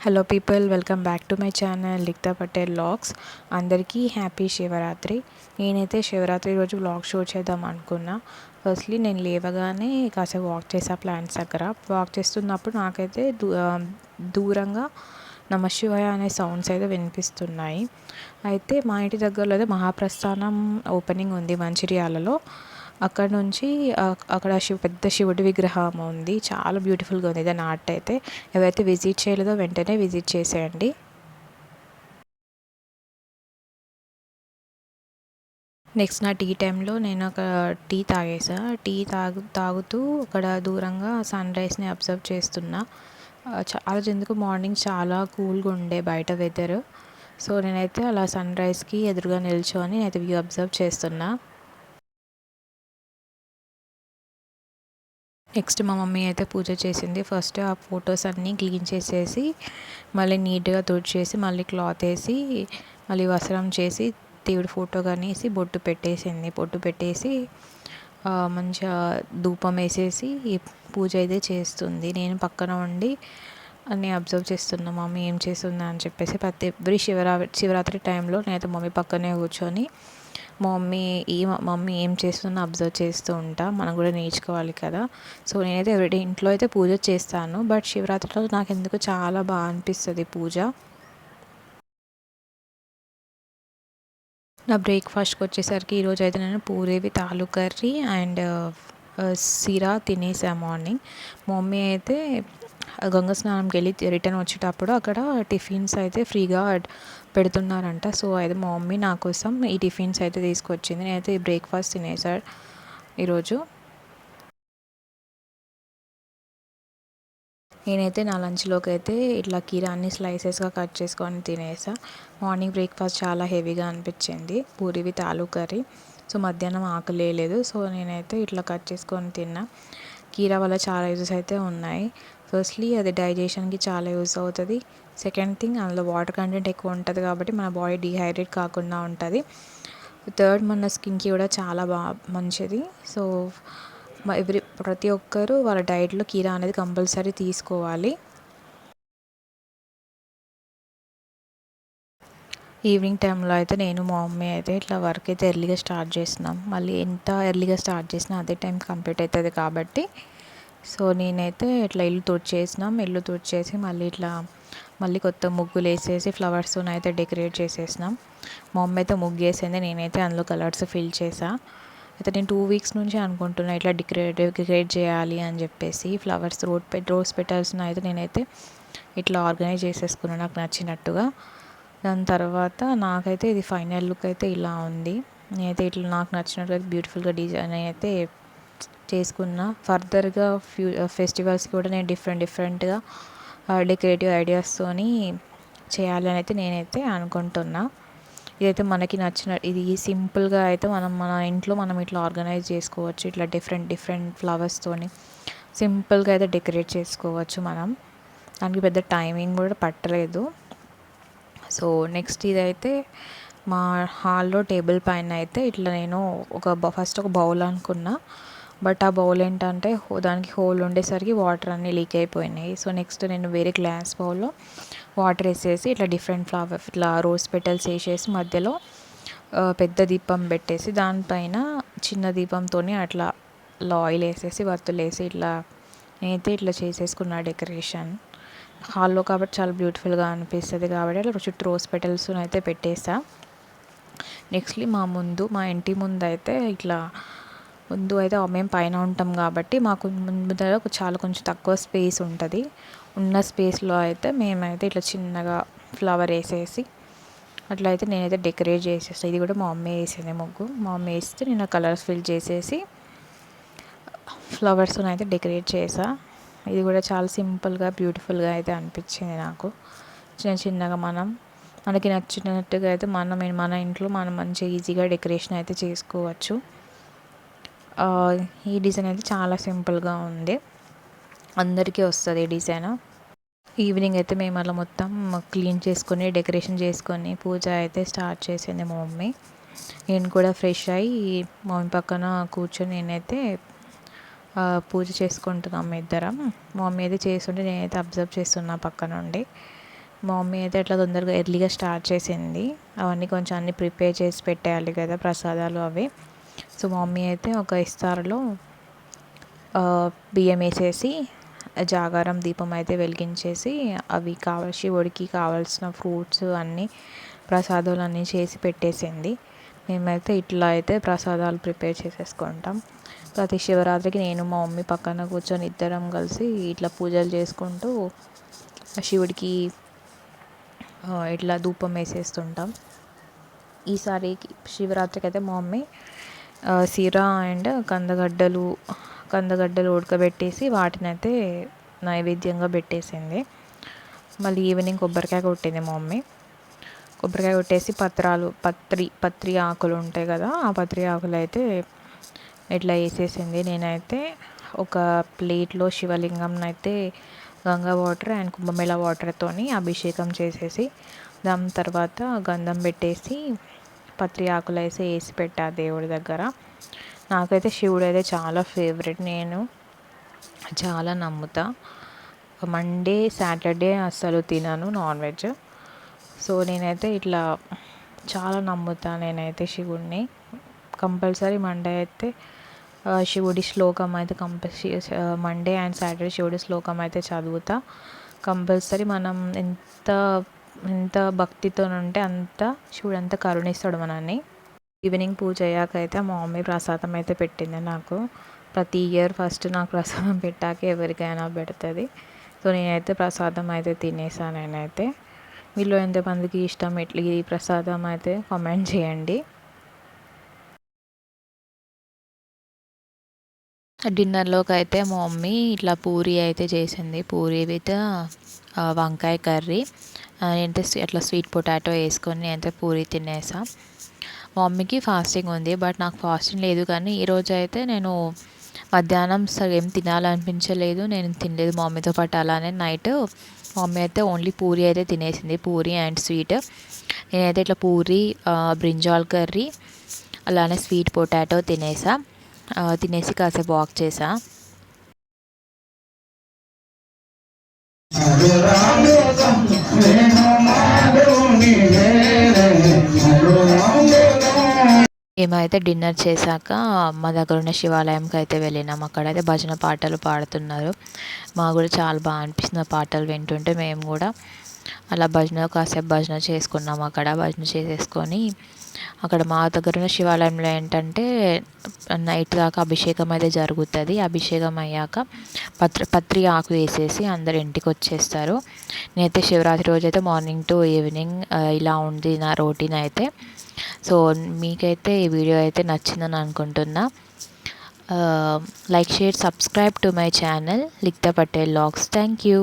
Hello people, welcome back to my channel Likhita Patel vlogs. అందరికీ happy Shivaratri. నేనైతే శివరాత్రి రోజు వ్లాగ్ షూట్ చేద్దాం అనుకున్నా. ఫస్ట్లీ నేను లేవగానే కాసేపు వాక్ చేసా ప్లాంట్స్ దగ్గర. వాక్ చేస్తున్నప్పుడు నాకైతే దూరంగా నమశివాయ అనే సౌండ్స్ అయితే వినిపిస్తున్నాయి. అయితే మా ఇంటి దగ్గరలో అయితే మహాప్రస్థానం ఓపెనింగ్ ఉంది మంచిర్యాలలో. అక్కడ నుంచి అక్కడ పెద్ద శివుడి విగ్రహం ఉంది. చాలా బ్యూటిఫుల్గా ఉంది దాని ఆర్ట్ అయితే. ఎవరైతే విజిట్ చేయలేదో వెంటనే విజిట్ చేసేయండి. నెక్స్ట్ నా టీ టైంలో నేను ఒక టీ తాగేసా. టీ తాగుతూ అక్కడ దూరంగా సన్ రైజ్ని అబ్జర్వ్ చేస్తున్నా. చాలా ఎందుకు మార్నింగ్ చాలా కూల్గా ఉండే బయట వెదర్. సో నేనైతే అలా సన్ రైజ్కి ఎదురుగా నిల్చొని నేనైతే వ్యూ అబ్జర్వ్ చేస్తున్నా. నెక్స్ట్ మా మమ్మీ అయితే పూజ చేసింది. ఫస్ట్ ఆ ఫొటోస్ అన్నీ క్లీన్ చేసేసి మళ్ళీ నీట్గా తుడిచేసి మళ్ళీ క్లాత్ వేసి మళ్ళీ వస్త్రం చేసి దేవుడి ఫోటో కనేసి బొట్టు పెట్టేసింది. బొట్టు పెట్టేసి మంచిగా ధూపం వేసేసి పూజ అయితే చేస్తుంది. నేను పక్కన ఉండి అన్నీ అబ్జర్వ్ చేస్తున్నా మమ్మీ ఏం చేస్తుందా అని చెప్పేసి. ఎవ్రీ శివరాత్రి టైంలో నేనైతే మమ్మీ పక్కనే కూర్చొని మమ్మీ ఏం చేస్తుందో అబ్జర్వ్ చేస్తూ ఉంటా. మనం కూడా నేర్చుకోవాలి కదా. సో నేనైతే ఎవ్రీడే ఇంట్లో అయితే పూజ చేస్తాను. బట్ శివరాత్రిలో నాకు ఎందుకు చాలా బాగా అనిపిస్తుంది పూజ. నా బ్రేక్ఫాస్ట్కి వచ్చేసరికి ఈరోజు అయితే నేను పూరి విత్ ఆలు కర్రీ అండ్ సిరా తినేసా మార్నింగ్. మమ్మీ అయితే గంగ స్నానంకి వెళ్ళి రిటర్న్ వచ్చేటప్పుడు అక్కడ టిఫిన్స్ అయితే ఫ్రీగా పెడుతున్నారంట. సో అయితే మా మమ్మీ నా కోసం ఈ టిఫిన్స్ అయితే తీసుకొచ్చింది. నేనైతే ఈ బ్రేక్ఫాస్ట్ తినేసా ఈరోజు. నేనైతే నా లంచ్లోకి అయితే ఇట్లా కీరాన్ని స్లైసెస్గా కట్ చేసుకొని తినేసా. మార్నింగ్ బ్రేక్ఫాస్ట్ చాలా హెవీగా అనిపించింది, పూరి విత్ ఆలు కర్రీ. సో మధ్యాహ్నం ఆకలి లేదు. సో నేనైతే ఇట్లా కట్ చేసుకొని తిన్నా. కీరా వల్ల చాలా యూజెస్ అయితే ఉన్నాయి. ఫస్ట్లీ అది డైజెషన్కి చాలా యూజ్ అవుతుంది. సెకండ్ థింగ్, అందులో వాటర్ కంటెంట్ ఎక్కువ ఉంటుంది కాబట్టి మన బాడీ డీహైడ్రేట్ కాకుండా ఉంటుంది. థర్డ్, మన స్కిన్కి కూడా చాలా మంచిది. సో ప్రతి ఒక్కరూ వాళ్ళ డైట్లో కీరా అనేది కంపల్సరీ తీసుకోవాలి. ఈవినింగ్ టైంలో అయితే నేను మా మమ్మీ అయితే ఇట్లా వర్క్ అయితే ఎర్లీగా స్టార్ట్ చేస్తున్నాం. మళ్ళీ ఎంత ఎర్లీగా స్టార్ట్ చేసినా అదే టైం కంప్లీట్ అవుతుంది కాబట్టి. సో నేనైతే ఇట్లా ఇల్లు తుడిచేసి మళ్ళీ కొత్త ముగ్గులు వేసేసి ఫ్లవర్స్తో అయితే డెకరేట్ చేసేసినాం. మా మమ్మీ అయితే ముగ్గు వేసింది, నేనైతే అందులో కలర్స్ ఫిల్ చేసా. అయితే నేను 2 వీక్స్ నుంచి అనుకుంటున్నా ఇట్లా డెకరేట్ చేయాలి అని చెప్పేసి. ఫ్లవర్స్ రోజ్ పెటల్స్ని అయితే నేనైతే ఇట్లా ఆర్గనైజ్ చేసేసుకున్నాను నాకు నచ్చినట్టుగా. దాని తర్వాత నాకైతే ఇది ఫైనల్ లుక్ అయితే ఇలా ఉంది. నేనైతే ఇట్లా నాకు నచ్చినట్టుగా బ్యూటిఫుల్గా డిజైన్ అయితే చేసుకున్నా. ఫర్దర్గా ఫెస్టివల్స్కి కూడా నేను డిఫరెంట్గా డెకరేటివ్ ఐడియాస్తోని చేయాలని అయితే నేనైతే అనుకుంటున్నా. ఇదైతే మనకి ఇది సింపుల్గా అయితే మన ఇంట్లో మనం ఇట్లా ఆర్గనైజ్ చేసుకోవచ్చు. ఇట్లా డిఫరెంట్ ఫ్లవర్స్తోని సింపుల్గా అయితే డెకరేట్ చేసుకోవచ్చు మనం. దానికి పెద్ద టైమింగ్ కూడా పట్టలేదు. సో నెక్స్ట్ ఇదైతే మా హాల్లో టేబుల్ పైన అయితే ఇట్లా నేను ఫస్ట్ ఒక బౌల్ అనుకున్నా. బట్ ఆ బౌల్ ఏంటంటే దానికి హోల్ ఉండేసరికి వాటర్ అన్నీ లీక్ అయిపోయినాయి. సో నెక్స్ట్ నేను వేరే గ్లాస్ బౌల్లో వాటర్ వేసేసి ఇట్లా రోజ్ పెటల్స్ వేసేసి మధ్యలో పెద్ద దీపం పెట్టేసి దానిపైన చిన్న దీపంతో అట్లా ఆయిల్ వేసేసి వత్తులు వేసి నేనైతే ఇట్లా చేసేసుకున్న డెకరేషన్. హాల్లో కాబట్టి చాలా బ్యూటిఫుల్గా అనిపిస్తుంది కాబట్టి అట్లా చుట్టూ రోజ్ పెటల్స్ అయితే పెట్టేసా. నెక్స్ట్లీ మా ఇంటి ముందు అయితే మేము పైన ఉంటాం కాబట్టి మాకు ముందర కొంచెం తక్కువ స్పేస్ ఉంటుంది. ఉన్న స్పేస్లో అయితే మేమైతే ఇట్లా చిన్నగా ఫ్లవర్ వేసేసి అట్లయితే నేనైతే డెకరేట్ చేసేస్తాను. ఇది కూడా మా మమ్మీ వేసింది ముగ్గు. మా మమ్మీ వేస్తే నేను కలర్స్ ఫిల్ చేసేసి ఫ్లవర్స్తో అయితే డెకరేట్ చేసా. ఇది కూడా చాలా సింపుల్గా బ్యూటిఫుల్గా అయితే అనిపించింది నాకు. చిన్నగా మనకి నచ్చినట్టుగా అయితే మన ఇంట్లో మనం మంచిగా ఈజీగా డెకరేషన్ అయితే చేసుకోవచ్చు. ఈ డిజైన్ అయితే చాలా సింపుల్గా ఉంది, అందరికీ వస్తుంది ఈ డిజైన్. ఈవినింగ్ అయితే మేము అలా మొత్తం క్లీన్ చేసుకొని డెకరేషన్ చేసుకొని పూజ అయితే స్టార్ట్ చేసింది మా మమ్మీ. నేను కూడా ఫ్రెష్ అయ్యి మమ్మీ పక్కన కూర్చొని నేనైతే పూజ చేసుకుంటున్నాం ఇద్దరం. మా మమ్మీ అయితే చేస్తుంటే నేనైతే అబ్జర్వ్ చేస్తున్నా పక్క నుండి. మా మమ్మీ అయితే ఇట్లా తొందరగా ఎర్లీగా స్టార్ట్ చేసింది. అవన్నీ కొంచెం అన్నీ ప్రిపేర్ చేసి పెట్టేయాలి కదా ప్రసాదాలు అవి. సో మా మమ్మీ అయితే ఒక ఇస్తారులో బియ్యం వేసేసి జాగారం దీపం అయితే వెలిగించేసి అవి శివుడికి కావాల్సిన ఫ్రూట్స్ అన్నీ ప్రసాదాలు అన్నీ చేసి పెట్టేసింది. మేమైతే ఇట్లా అయితే ప్రసాదాలు ప్రిపేర్ చేసేసుకుంటాం. ప్రతి శివరాత్రికి నేను మా మమ్మీ పక్కన కూర్చొని ఇద్దరం కలిసి ఇట్లా పూజలు చేసుకుంటూ శివుడికి ఇట్లా ధూపం వేసేస్తుంటాం. ఈసారి శివరాత్రికి అయితే మా మమ్మీ సీర అండ్ కందగడ్డలు ఉడకబెట్టేసి వాటిని అయితే నైవేద్యంగా పెట్టేసింది. మళ్ళీ ఈవినింగ్ కొబ్బరికాయ కొట్టింది మా మమ్మీ. కొబ్బరికాయ కొట్టేసి పత్రి ఆకులు ఉంటాయి కదా, ఆ పత్రి ఆకులు అయితే ఇట్లా వేసేసింది. నేనైతే ఒక ప్లేట్లో శివలింగం అయితే గంగా వాటర్ అండ్ కుంభమేళ వాటర్తోని అభిషేకం చేసేసి దాని తర్వాత గంధం పెట్టేసి పత్రి ఆకులు వేసి పెట్టా దేవుడి దగ్గర. నాకైతే శివుడు అయితే చాలా ఫేవరెట్, నేను చాలా నమ్ముతా. మండే సాటర్డే అస్సలు తినను నాన్ వెజ్. సో నేనైతే ఇట్లా చాలా నమ్ముతా నేనైతే శివుడిని. కంపల్సరీ మండే అయితే శివుడి శ్లోకం అయితే మండే అండ్ సాటర్డే శివుడి శ్లోకం అయితే చదువుతా కంపల్సరీ. మనం ఎంత భక్తితో ఉంటే అంత శివుడు అంత కరుణిస్తాడు మనల్ని. ఈవినింగ్ పూజ అయ్యాక అయితే మా మమ్మీ ప్రసాదం అయితే పెట్టింది నాకు. ప్రతి ఇయర్ ఫస్ట్ నాకు ప్రసాదం పెట్టాక ఎవరికైనా పెడుతుంది. సో నేనైతే ప్రసాదం అయితే తినేసాను. నేనైతే మీలో ఎంతమందికి ఇష్టం ఈ ప్రసాదం అయితే కామెంట్ చేయండి. డిన్నర్లోకి అయితే మా మమ్మీ ఇట్లా పూరి అయితే చేసింది. పూరి విత్ వంకాయ కర్రీ. నేనైతే అట్లా స్వీట్ పొటాటో వేసుకొని నేనైతే పూరి తినేసా. మా మమ్మీకి ఫాస్టింగ్ ఉంది, బట్ నాకు ఫాస్టింగ్ లేదు. కానీ ఈరోజు అయితే నేను మధ్యాహ్నం ఏం తినాలనిపించలేదు, నేను తినలేదు మా మమ్మీతో పాటు. అలానే నైట్ మా మమ్మీ అయితే ఓన్లీ పూరి అయితే తినేసింది, పూరి అండ్ స్వీట్. నేనైతే ఇట్లా పూరి బ్రింజాల్ కర్రీ అలానే స్వీట్ పొటాటో తినేసి కాసేపు వాక్ చేసా. మేమైతే డిన్నర్ చేశాక మా దగ్గర ఉన్న శివాలయంకి అయితే వెళ్ళినాం. అక్కడైతే భజన పాటలు పాడుతున్నారు. మాకు కూడా చాలా బాగా అనిపిస్తుంది పాటలు వింటుంటే. మేము కూడా అలా కాసేపు భజన చేసుకున్నాం. అక్కడ భజన చేసేసుకొని అక్కడ మా దగ్గర ఉన్న శివాలయంలో ఏంటంటే నైట్ దాకా అభిషేకం అయితే జరుగుతుంది. అభిషేకం అయ్యాక పత్రి ఆకు వేసేసి అందరు ఇంటికి వచ్చేస్తారు. నేనైతే శివరాత్రి రోజు అయితే మార్నింగ్ టు ఈవినింగ్ ఇలా ఉంది నా రొటీన్ అయితే. సో మీకైతే ఈ వీడియో అయితే నచ్చిందని అనుకుంటున్నా. Like, share, subscribe to my channel Likhita Patel vlogs. Thank you.